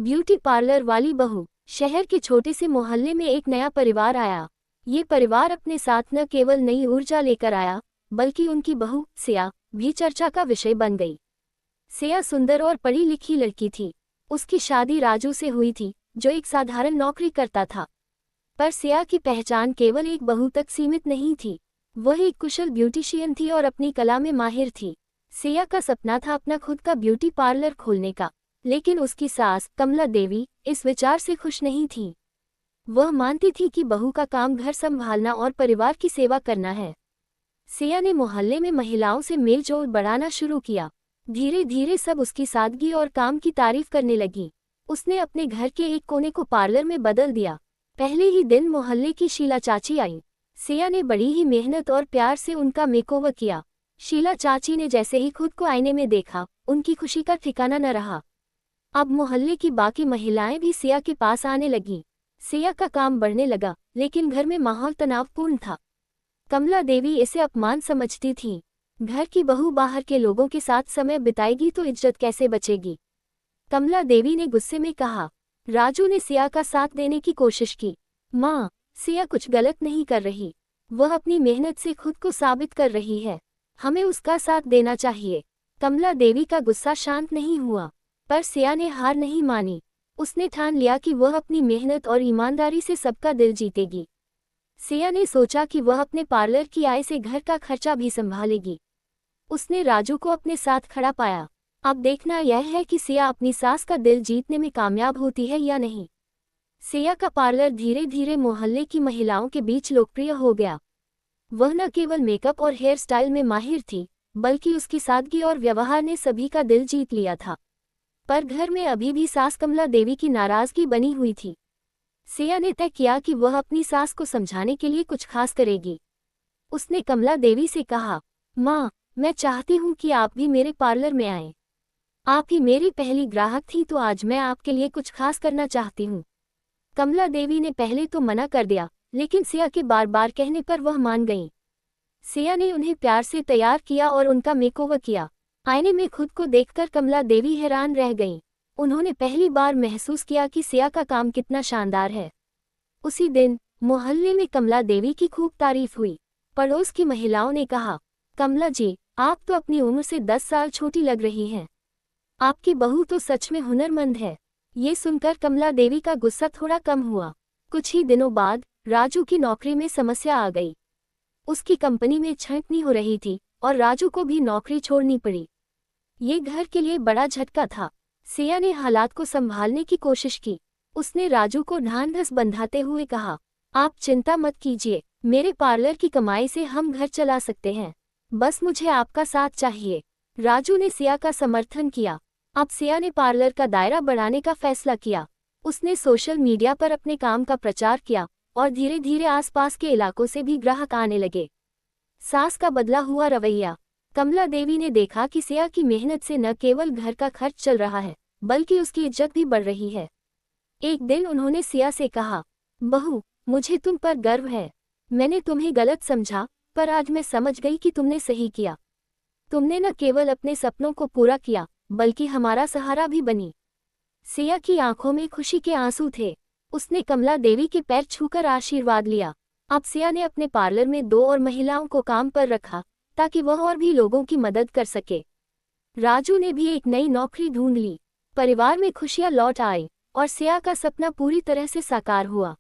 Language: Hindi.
ब्यूटी पार्लर वाली बहू। शहर के छोटे से मोहल्ले में एक नया परिवार आया। ये परिवार अपने साथ न केवल नई ऊर्जा लेकर आया, बल्कि उनकी बहू सिया भी चर्चा का विषय बन गई। सिया सुंदर और पढ़ी लिखी लड़की थी। उसकी शादी राजू से हुई थी, जो एक साधारण नौकरी करता था। पर सिया की पहचान केवल एक बहू तक सीमित नहीं थी। वह एक कुशल ब्यूटिशियन थी और अपनी कला में माहिर थी। सिया का सपना था अपना खुद का ब्यूटी पार्लर खोलने का, लेकिन उसकी सास कमला देवी इस विचार से खुश नहीं थी। वह मानती थी कि बहू का काम घर संभालना और परिवार की सेवा करना है। सिया ने मोहल्ले में महिलाओं से मेलजोल बढ़ाना शुरू किया। धीरे धीरे सब उसकी सादगी और काम की तारीफ करने लगी। उसने अपने घर के एक कोने को पार्लर में बदल दिया। पहले ही दिन मोहल्ले की शीला चाची आई। सिया ने बड़ी ही मेहनत और प्यार से उनका मेकओवर किया। शीला चाची ने जैसे ही खुद को आईने में देखा, उनकी खुशी का ठिकाना न रहा। अब मोहल्ले की बाकी महिलाएं भी सिया के पास आने लगीं। सिया का काम बढ़ने लगा, लेकिन घर में माहौल तनावपूर्ण था। कमला देवी इसे अपमान समझती थी। घर की बहू बाहर के लोगों के साथ समय बिताएगी तो इज्जत कैसे बचेगी। कमला देवी ने गुस्से में कहा। राजू ने सिया का साथ देने की कोशिश की। माँ, सिया कुछ गलत नहीं कर रही। वह अपनी मेहनत से खुद को साबित कर रही है। हमें उसका साथ देना चाहिए। कमला देवी का गुस्सा शांत नहीं हुआ, पर सिया ने हार नहीं मानी। उसने ठान लिया कि वह अपनी मेहनत और ईमानदारी से सबका दिल जीतेगी। सिया ने सोचा कि वह अपने पार्लर की आय से घर का खर्चा भी संभालेगी। उसने राजू को अपने साथ खड़ा पाया। अब देखना यह है कि सिया अपनी सास का दिल जीतने में कामयाब होती है या नहीं। सिया का पार्लर धीरे धीरे मोहल्ले की महिलाओं के बीच लोकप्रिय हो गया। वह न केवल मेकअप और हेयर स्टाइल में माहिर थी, बल्कि उसकी सादगी और व्यवहार ने सभी का दिल जीत लिया था। पर घर में अभी भी सास कमला देवी की नाराजगी बनी हुई थी। सिया ने तय किया कि वह अपनी सास को समझाने के लिए कुछ खास करेगी। उसने कमला देवी से कहा, माँ, मैं चाहती हूँ कि आप भी मेरे पार्लर में आएं। आप ही मेरी पहली ग्राहक थी, तो आज मैं आपके लिए कुछ खास करना चाहती हूँ। कमला देवी ने पहले तो मना कर दिया, लेकिन सिया के बार बार कहने पर वह मान गईं। सिया ने उन्हें प्यार से तैयार किया और उनका मेकओवर किया। आईने में खुद को देखकर कमला देवी हैरान रह गईं। उन्होंने पहली बार महसूस किया कि सिया का काम कितना शानदार है। उसी दिन मोहल्ले में कमला देवी की खूब तारीफ हुई। पड़ोस की महिलाओं ने कहा, कमला जी, आप तो अपनी उम्र से 10 साल छोटी लग रही हैं। आपकी बहू तो सच में हुनरमंद है। ये सुनकर कमला देवी का गुस्सा थोड़ा कम हुआ। कुछ ही दिनों बाद राजू की नौकरी में समस्या आ गई। उसकी कंपनी में छंटनी हो रही थी और राजू को भी नौकरी छोड़नी पड़ी। ये घर के लिए बड़ा झटका था। सिया ने हालात को संभालने की कोशिश की। उसने राजू को ढांढस बंधाते हुए कहा, आप चिंता मत कीजिए, मेरे पार्लर की कमाई से हम घर चला सकते हैं। बस मुझे आपका साथ चाहिए। राजू ने सिया का समर्थन किया। अब सिया ने पार्लर का दायरा बढ़ाने का फैसला किया। उसने सोशल मीडिया पर अपने काम का प्रचार किया और धीरे धीरे आसपास के इलाकों से भी ग्राहक आने लगे। सास का बदला हुआ रवैया। कमला देवी ने देखा कि सिया की मेहनत से न केवल घर का खर्च चल रहा है, बल्कि उसकी इज्जत भी बढ़ रही है। एक दिन उन्होंने सिया से कहा, बहू, मुझे तुम पर गर्व है। मैंने तुम्हें गलत समझा, पर आज मैं समझ गई कि तुमने सही किया। तुमने न केवल अपने सपनों को पूरा किया, बल्कि हमारा सहारा भी बनी। सिया की आंखों में खुशी के आंसू थे। उसने कमला देवी के पैर छूकर आशीर्वाद लिया। अब सिया ने अपने पार्लर में 2 और महिलाओं को काम पर रखा, ताकि वह और भी लोगों की मदद कर सके। राजू ने भी एक नई नौकरी ढूंढ ली। परिवार में खुशियां लौट आई और सिया का सपना पूरी तरह से साकार हुआ।